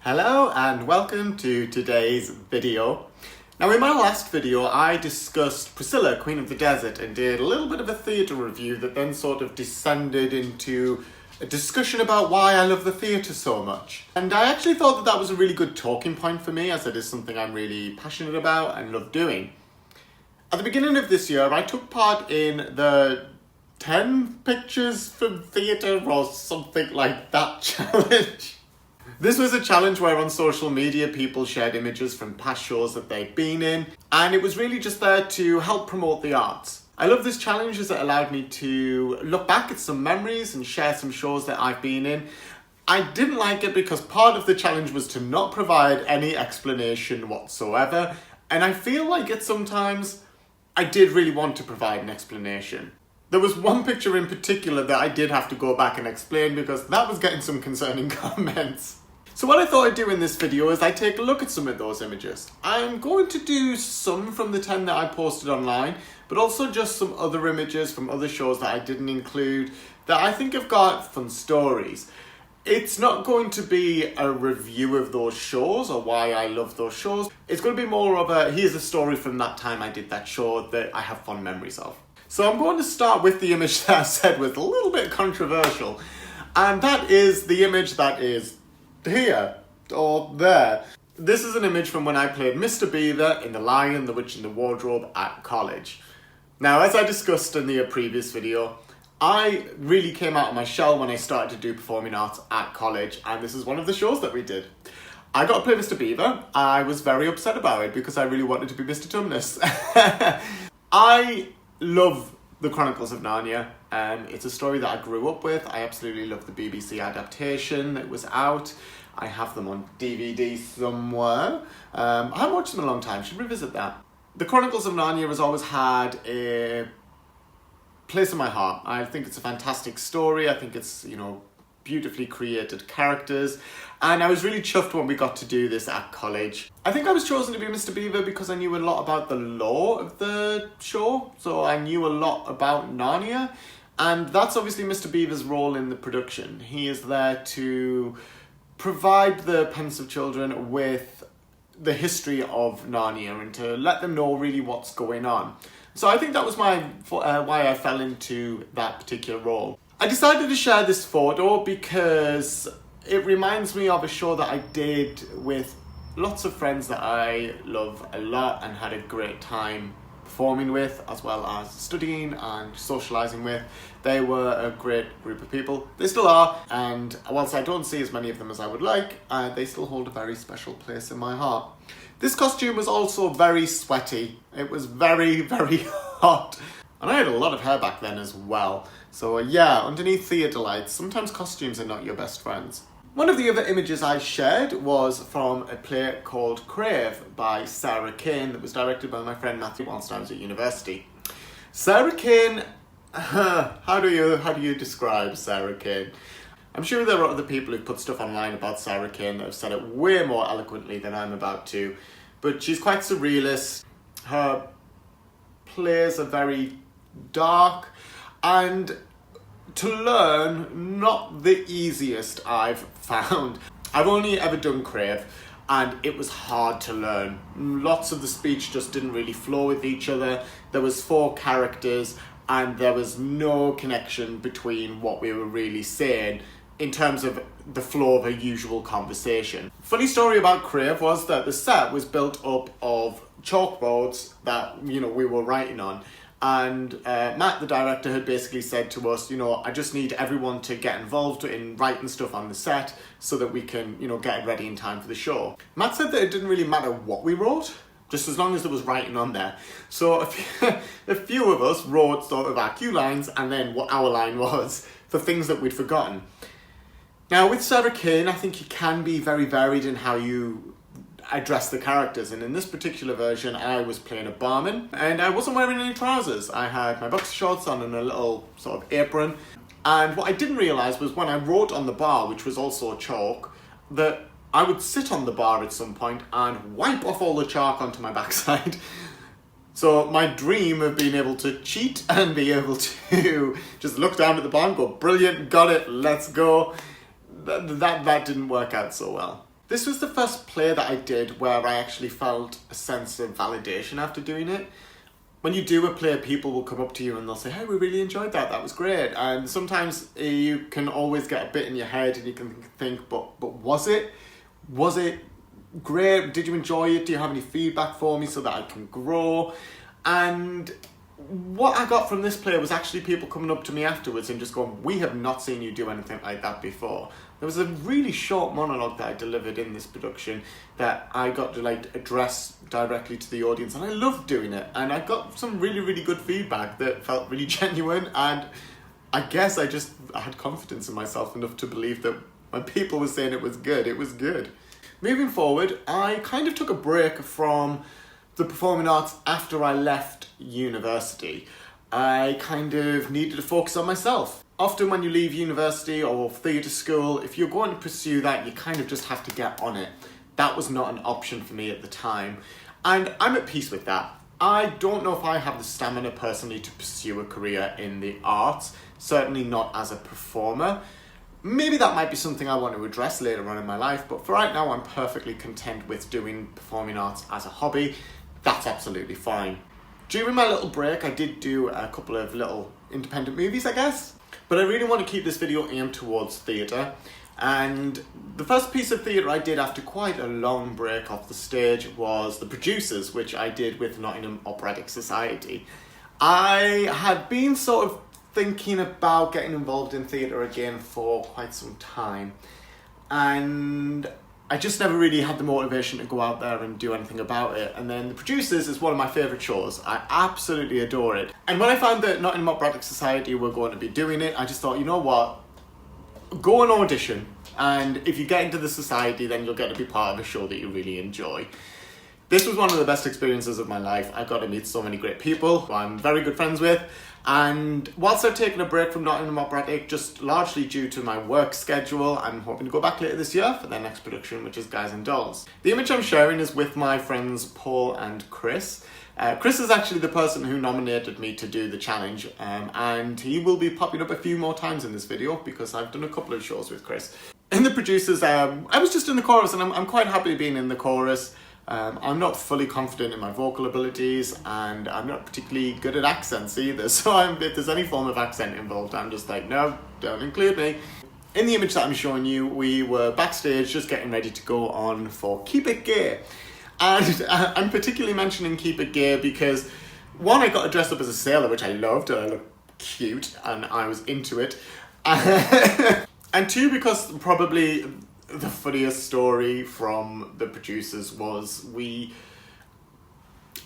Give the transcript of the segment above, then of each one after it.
Hello and welcome to today's video. Now in my last video I discussed Priscilla, Queen of the Desert, and did a little bit of a theatre review that then sort of descended into a discussion about why I love the theatre so much. And I actually thought that that was a really good talking point for me, as it is something I'm really passionate about and love doing. At the beginning of this year I took part in the 10 pictures from theatre or something like that challenge. This was a challenge where on social media people shared images from past shows that they'd been in, and it was really just there to help promote the arts. I love this challenge as it allowed me to look back at some memories and share some shows that I've been in. I didn't like it because part of the challenge was to not provide any explanation whatsoever, and I feel like it sometimes I did really want to provide an explanation. There was one picture in particular that I did have to go back and explain because that was getting some concerning comments. So what I thought I'd do in this video is I take a look at some of those images. I'm going to do some from the 10 that I posted online, but also just some other images from other shows that I didn't include that I think have got fun stories. It's not going to be a review of those shows or why I love those shows. It's going to be more of a, here's a story from that time I did that show that I have fond memories of. So I'm going to start with the image that I said was a little bit controversial, and that is the image that is here or there. This is an image from when I played Mr. Beaver in The Lion, the Witch and the Wardrobe at college. Now, as I discussed in the previous video, I really came out of my shell when I started to do performing arts at college, and this is one of the shows that we did. I got to play Mr. Beaver. I was very upset about it because I really wanted to be Mr. Tumnus. I love The Chronicles of Narnia. It's a story that I grew up with. I absolutely love the BBC adaptation that was out. I have them on DVD somewhere. I haven't watched them in a long time. Should revisit that. The Chronicles of Narnia has always had a place in my heart. I think it's a fantastic story. I think it's, beautifully created characters, and I was really chuffed when we got to do this at college. I think I was chosen to be Mr. Beaver because I knew a lot about the lore of the show, so I knew a lot about Narnia, and that's obviously Mr. Beaver's role in the production. He is there to provide the pensive children with the history of Narnia and to let them know really what's going on. So I think that was why I fell into that particular role. I decided to share this photo because it reminds me of a show that I did with lots of friends that I love a lot and had a great time performing with, as well as studying and socialising with. They were a great group of people. They still are, and whilst I don't see as many of them as I would like, they still hold a very special place in my heart. This costume was also very sweaty. It was very, very hot. And I had a lot of hair back then as well. So yeah, underneath theatre lights, sometimes costumes are not your best friends. One of the other images I shared was from a play called Crave by Sarah Kane that was directed by my friend Matthew whilst I was at university. Sarah Kane, how do you describe Sarah Kane? I'm sure there are other people who've put stuff online about Sarah Kane that have said it way more eloquently than I'm about to, but she's quite surrealist. Her plays are very dark, and to learn, not the easiest I've found. I've only ever done Crave, and it was hard to learn. Lots of the speech just didn't really flow with each other. There was 4 characters, and there was no connection between what we were really saying in terms of the flow of a usual conversation. Funny story about Crave was that the set was built up of chalkboards that we were writing on. And Matt, the director, had basically said to us, I just need everyone to get involved in writing stuff on the set so that we can, get it ready in time for the show. Matt said that it didn't really matter what we wrote, just as long as there was writing on there. So a few of us wrote sort of our cue lines and then what our line was for things that we'd forgotten. Now, with Sarah Kane, I think you can be very varied in how you address the characters, and in this particular version I was playing a barman and I wasn't wearing any trousers. I had my boxer shorts on and a little sort of apron, and what I didn't realise was when I wrote on the bar, which was also chalk, that I would sit on the bar at some point and wipe off all the chalk onto my backside. So my dream of being able to cheat and be able to just look down at the bar and go, brilliant, got it, let's go, that didn't work out so well. This was the first play that I did where I actually felt a sense of validation after doing it. When you do a play, people will come up to you and they'll say, hey, we really enjoyed that, that was great. And sometimes you can always get a bit in your head and you can think, but was it? Was it great? Did you enjoy it? Do you have any feedback for me so that I can grow? And what I got from this play was actually people coming up to me afterwards and just going, we have not seen you do anything like that before. There was a really short monologue that I delivered in this production that I got to like address directly to the audience, and I loved doing it. And I got some really, really good feedback that felt really genuine, and I guess I had confidence in myself enough to believe that when people were saying it was good, it was good. Moving forward, I kind of took a break from the performing arts after I left university. I kind of needed to focus on myself. Often when you leave university or theatre school, if you're going to pursue that, you kind of just have to get on it. That was not an option for me at the time. And I'm at peace with that. I don't know if I have the stamina personally to pursue a career in the arts, certainly not as a performer. Maybe that might be something I want to address later on in my life, but for right now I'm perfectly content with doing performing arts as a hobby. That's absolutely fine. During my little break, I did do a couple of little independent movies, I guess. But I really want to keep this video aimed towards theatre. And the first piece of theatre I did after quite a long break off the stage was The Producers, which I did with Nottingham Operatic Society. I had been sort of thinking about getting involved in theatre again for quite some time. And I just never really had the motivation to go out there and do anything about it. And then The Producers is one of my favourite shows. I absolutely adore it. And when I found that Nottingham Operatic Society were going to be doing it, I just thought, you know what? Go and audition. And if you get into the society, then you'll get to be part of a show that you really enjoy. This was one of the best experiences of my life. I got to meet so many great people who I'm very good friends with. And whilst I've taken a break from Nottingham Operatic, just largely due to my work schedule, I'm hoping to go back later this year for their next production, which is Guys and Dolls. The image I'm sharing is with my friends Paul and Chris. Chris is actually the person who nominated me to do the challenge, and he will be popping up a few more times in this video because I've done a couple of shows with Chris. In The Producers, I was just in the chorus, and I'm quite happy being in the chorus. I'm not fully confident in my vocal abilities, and I'm not particularly good at accents either, so if there's any form of accent involved, I'm just like, no, don't include me. In the image that I'm showing you, we were backstage just getting ready to go on for Keep It Gay. And I'm particularly mentioning Keep It Gay because, one, I got to dress up as a sailor, which I loved, and I looked cute, and I was into it. And two, because probably the funniest story from The Producers was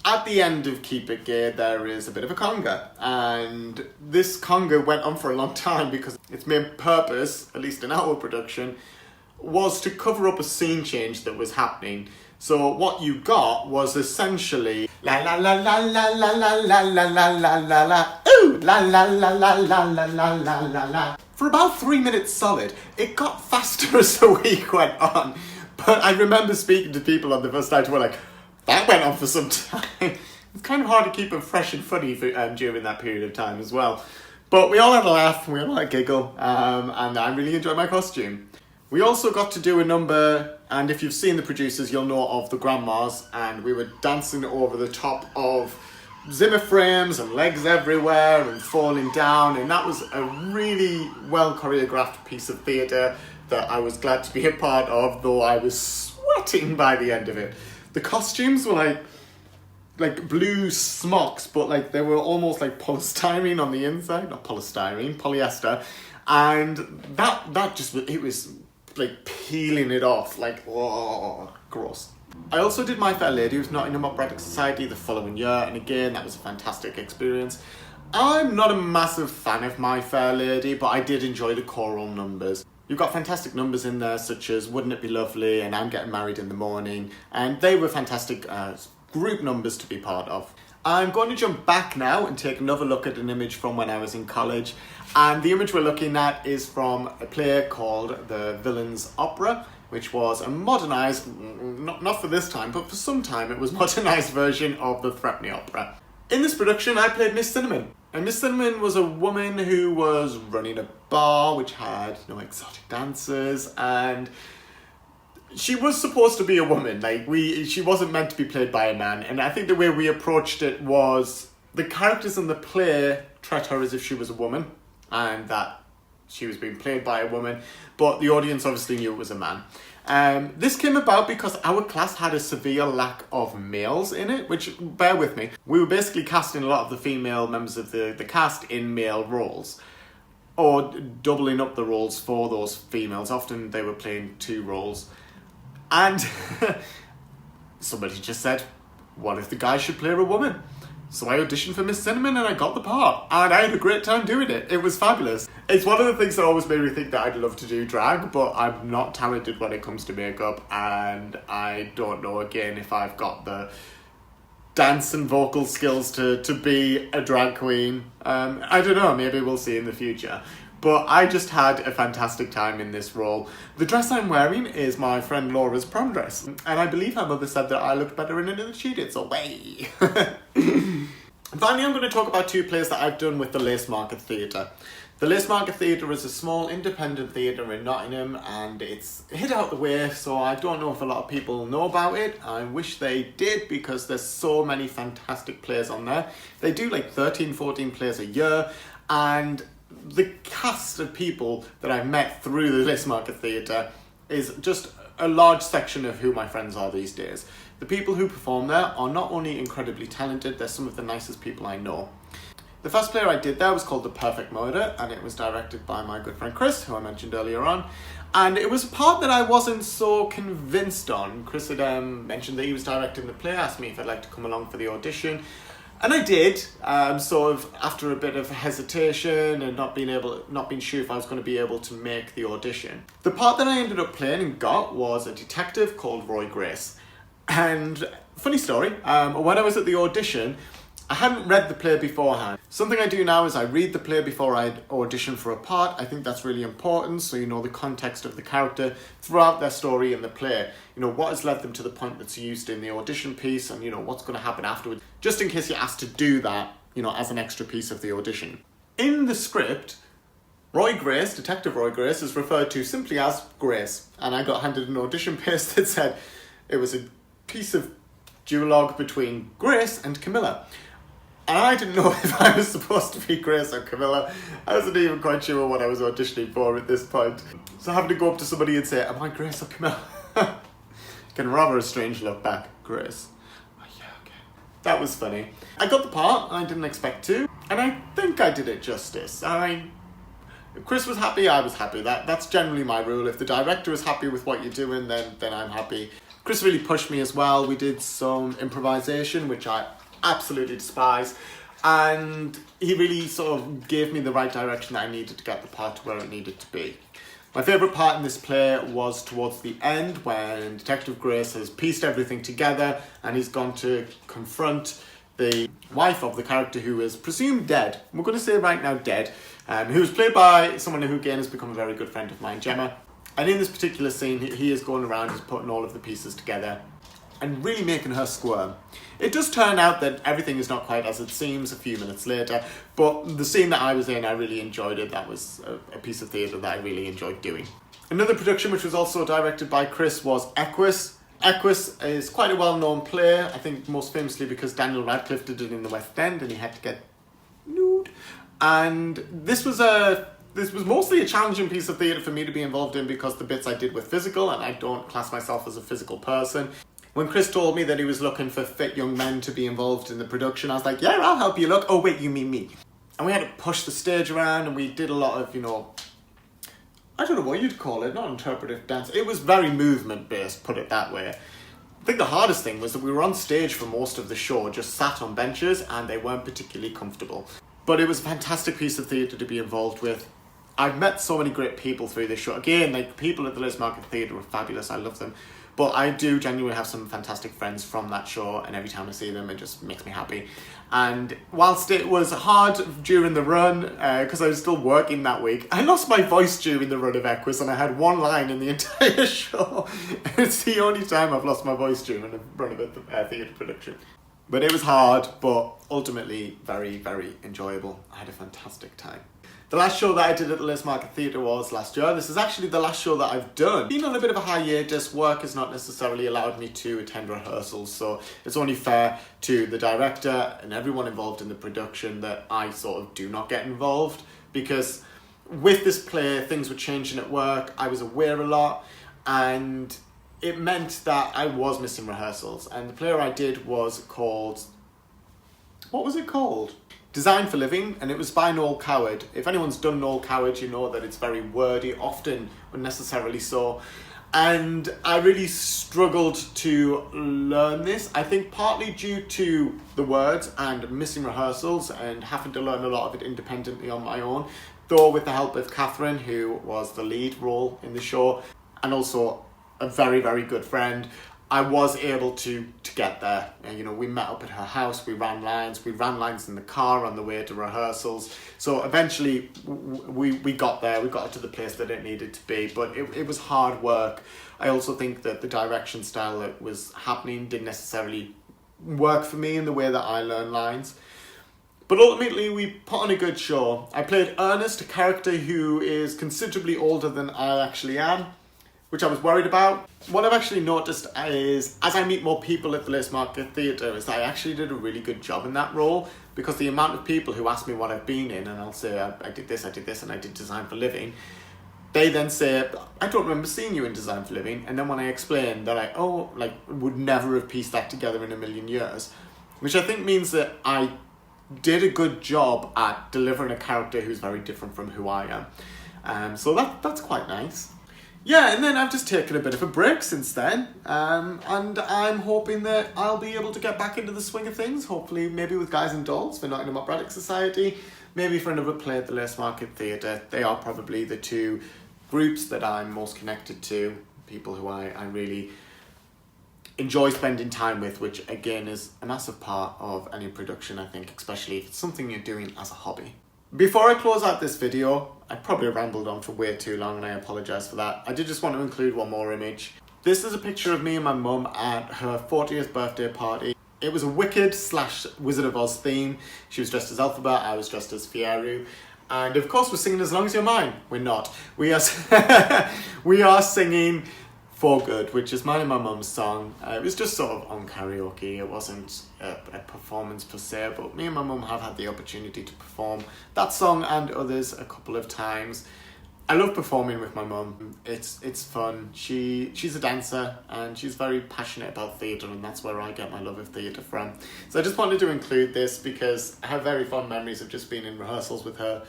at the end of Keep It Gay, there is a bit of a conga. And this conga went on for a long time because its main purpose, at least in our production, was to cover up a scene change that was happening. So what you got was essentially la la la la la la la la la la la la la ooh la la la la la la la la la la. For about 3 minutes solid. It got faster as the week went on. But I remember speaking to people on the first night who were like, that went on for some time. It's kind of hard to keep them fresh and funny during that period of time as well. But we all had a laugh, we all had a giggle, and I really enjoyed my costume. We also got to do a number, and if you've seen The Producers, you'll know of the grandmas, and we were dancing over the top of Zimmer frames and legs everywhere and falling down, and that was a really well choreographed piece of theatre that I was glad to be a part of, though I was sweating by the end of it. The costumes were like blue smocks, but like they were almost like polystyrene on the inside, not polystyrene, polyester, and that just, it was like peeling it off, like, oh, gross. I also did My Fair Lady with Nottingham Operatic Society the following year, and again, that was a fantastic experience. I'm not a massive fan of My Fair Lady, but I did enjoy the choral numbers. You've got fantastic numbers in there, such as Wouldn't It Be Lovely and I'm Getting Married in the Morning, and they were fantastic group numbers to be part of. I'm going to jump back now and take another look at an image from when I was in college. And the image we're looking at is from a play called The Villain's Opera, which was a modernised, not for this time, but for some time, it was a modernised version of the Threepenny Opera. In this production, I played Miss Cinnamon. And Miss Cinnamon was a woman who was running a bar which had, exotic dancers, and she was supposed to be a woman. Like, she wasn't meant to be played by a man. And I think the way we approached it was the characters in the play treat her as if she was a woman and that she was being played by a woman, but the audience obviously knew it was a man. This came about because our class had a severe lack of males in it, which, bear with me, we were basically casting a lot of the female members of the cast in male roles, or doubling up the roles for those females. Often they were playing 2 roles. And somebody just said, what if the guy should play a woman? So I auditioned for Miss Cinnamon and I got the part. And I had a great time doing it. It was fabulous. It's one of the things that always made me think that I'd love to do drag, but I'm not talented when it comes to makeup. And I don't know, again, if I've got the dance and vocal skills to be a drag queen. I don't know, maybe we'll see in the future. But I just had a fantastic time in this role. The dress I'm wearing is my friend Laura's prom dress. And I believe her mother said that I looked better in it than she did, so way. Finally, I'm going to talk about 2 plays that I've done with the Lace Market Theatre. The Lace Market Theatre is a small independent theatre in Nottingham, and it's hid out the way, so I don't know if a lot of people know about it. I wish they did, because there's so many fantastic plays on there. They do like 13, 14 plays a year, and the cast of people that I've met through the Lace Market Theatre is just a large section of who my friends are these days. The people who perform there are not only incredibly talented, they're some of the nicest people I know. The first play I did there was called The Perfect Murder, and it was directed by my good friend Chris, who I mentioned earlier on. And it was a part that I wasn't so convinced on. Chris had mentioned that he was directing the play, asked me if I'd like to come along for the audition. And I did, sort of after a bit of hesitation and not being sure if I was going to be able to make the audition. The part that I ended up playing and got was a detective called Roy Grace. And funny story, when I was at the audition, I hadn't read the play beforehand. Something I do now is I read the play before I audition for a part. I think that's really important, so you know the context of the character throughout their story in the play. You know, what has led them to the point that's used in the audition piece, and you know, what's going to happen afterwards, just in case you're asked to do that, you know, as an extra piece of the audition. In the script, Roy Grace, Detective Roy Grace, is referred to simply as Grace, and I got handed an audition piece that said it was a piece of duologue between Grace and Camilla. And I didn't know if I was supposed to be Grace or Camilla. I wasn't even quite sure what I was auditioning for at this point. So having to go up to somebody and say, am I Grace or Camilla? Getting rather a strange look back. Grace. Oh yeah, okay. That was funny. I got the part, I didn't expect to. And I think I did it justice. If Chris was happy, I was happy. That's generally my rule. If the director is happy with what you're doing, then I'm happy. Chris really pushed me as well. We did some improvisation, which I absolutely despise, and he really sort of gave me the right direction that I needed to get the part to where it needed to be. My favourite part in this play was towards the end when Detective Grace has pieced everything together and he's gone to confront the wife of the character who is presumed dead. We're going to say right now dead, who was played by someone who again has become a very good friend of mine, Gemma. And in this particular scene, he is going around, he's putting all of the pieces together and really making her squirm. It does turn out that everything is not quite as it seems a few minutes later, but the scene that I was in, I really enjoyed it. That was a piece of theatre that I really enjoyed doing. Another production which was also directed by Chris was Equus. Equus is quite a well-known play, I think most famously because Daniel Radcliffe did it in the West End and he had to get nude. And this was mostly a challenging piece of theatre for me to be involved in because the bits I did were physical and I don't class myself as a physical person. When Chris told me that he was looking for fit young men to be involved in the production, I was like, yeah, I'll help you look. Oh, wait, you mean me? And we had to push the stage around and we did a lot of, I don't know what you'd call it, not interpretive dance. It was very movement-based, put it that way. I think the hardest thing was that we were on stage for most of the show, just sat on benches and they weren't particularly comfortable. But it was a fantastic piece of theatre to be involved with. I've met so many great people through this show. Again, people at the Lace Market Theatre were fabulous. I love them. But I do genuinely have some fantastic friends from that show, and every time I see them, it just makes me happy. And whilst it was hard during the run, because I was still working that week, I lost my voice during the run of Equus, and I had one line in the entire show. It's the only time I've lost my voice during the run of a theatre production. But it was hard, but ultimately very, very enjoyable. I had a fantastic time. The last show that I did at the Lace Market Theatre was last year. This is actually the last show that I've done. Being on a bit of a hiatus, work has not necessarily allowed me to attend rehearsals, so it's only fair to the director and everyone involved in the production that I sort of do not get involved, because with this play, things were changing at work, I was aware a lot, and it meant that I was missing rehearsals. And the play I did was called... what was it called? Designed for Living, and it was by Noel Coward. If anyone's done Noel Coward, you know that it's very wordy, often unnecessarily so. And I really struggled to learn this. I think partly due to the words and missing rehearsals and having to learn a lot of it independently on my own. Though with the help of Catherine, who was the lead role in the show, and also a very, very good friend, I was able to get there. You know, we met up at her house, we ran lines in the car on the way to rehearsals. So eventually we got there, we got to the place that it needed to be, but it was hard work. I also think that the direction style that was happening didn't necessarily work for me in the way that I learn lines. But ultimately, we put on a good show. I played Ernest, a character who is considerably older than I actually am, which I was worried about. What I've actually noticed is, as I meet more people at the Lace Market Theatre, is that I actually did a really good job in that role, because the amount of people who ask me what I've been in, and I'll say, I did this, and I did Design for Living, they then say, I don't remember seeing you in Design for Living, and then when I explain that I would never have pieced that together in a million years, which I think means that I did a good job at delivering a character who's very different from who I am. So that's quite nice. Yeah, and then I've just taken a bit of a break since then, and I'm hoping that I'll be able to get back into the swing of things, hopefully maybe with Guys and Dolls for Nottingham Operatic Society, maybe for another play at the Lace Market Theatre. They are probably the two groups that I'm most connected to, people who I really enjoy spending time with, which again is a massive part of any production, I think, especially if it's something you're doing as a hobby. Before I close out this video, I probably rambled on for way too long and I apologise for that. I did just want to include one more image. This is a picture of me and my mum at her 40th birthday party. It was a Wicked/Wizard of Oz theme. She was dressed as Elphaba, I was dressed as Fieru. And of course we're singing As Long As You're Mine. We're not. We are singing For Good, which is mine and my mum's song. It was just sort of on karaoke. It wasn't a performance per se, but me and my mum have had the opportunity to perform that song and others a couple of times. I love performing with my mum. It's fun. She's a dancer and she's very passionate about theatre, and that's where I get my love of theatre from. So I just wanted to include this because I have very fond memories of just being in rehearsals with her.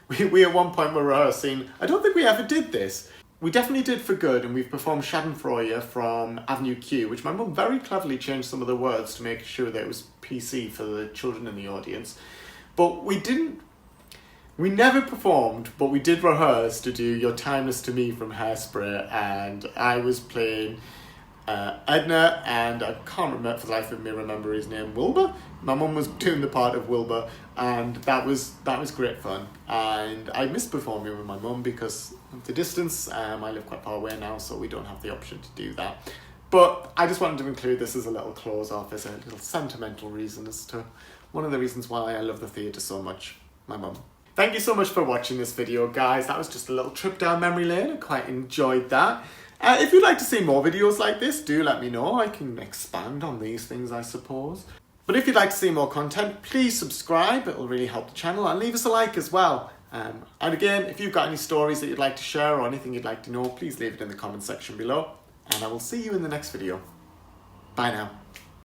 We at one point were rehearsing. I don't think we ever did this. We definitely did For Good, and we've performed Schadenfreude from Avenue Q, which my mum very cleverly changed some of the words to make sure that it was PC for the children in the audience. But we never performed, but we did rehearse to do You're Timeless to Me from Hairspray, and I was playing Edna, and I can't remember for the life of me remember his name, Wilbur? My mum was doing the part of Wilbur, and that was great fun. And I miss performing with my mum because of the distance. I live quite far away now, so we don't have the option to do that. But I just wanted to include this as a little close off, as a little sentimental reason as to one of the reasons why I love the theatre so much, my mum. Thank you so much for watching this video, guys. That was just a little trip down memory lane. I quite enjoyed that. If you'd like to see more videos like this, do let me know. I can expand on these things, I suppose. But if you'd like to see more content, please subscribe. It'll really help the channel, and leave us a like as well. And again, if you've got any stories that you'd like to share or anything you'd like to know, please leave it in the comment section below. And I will see you in the next video. Bye now.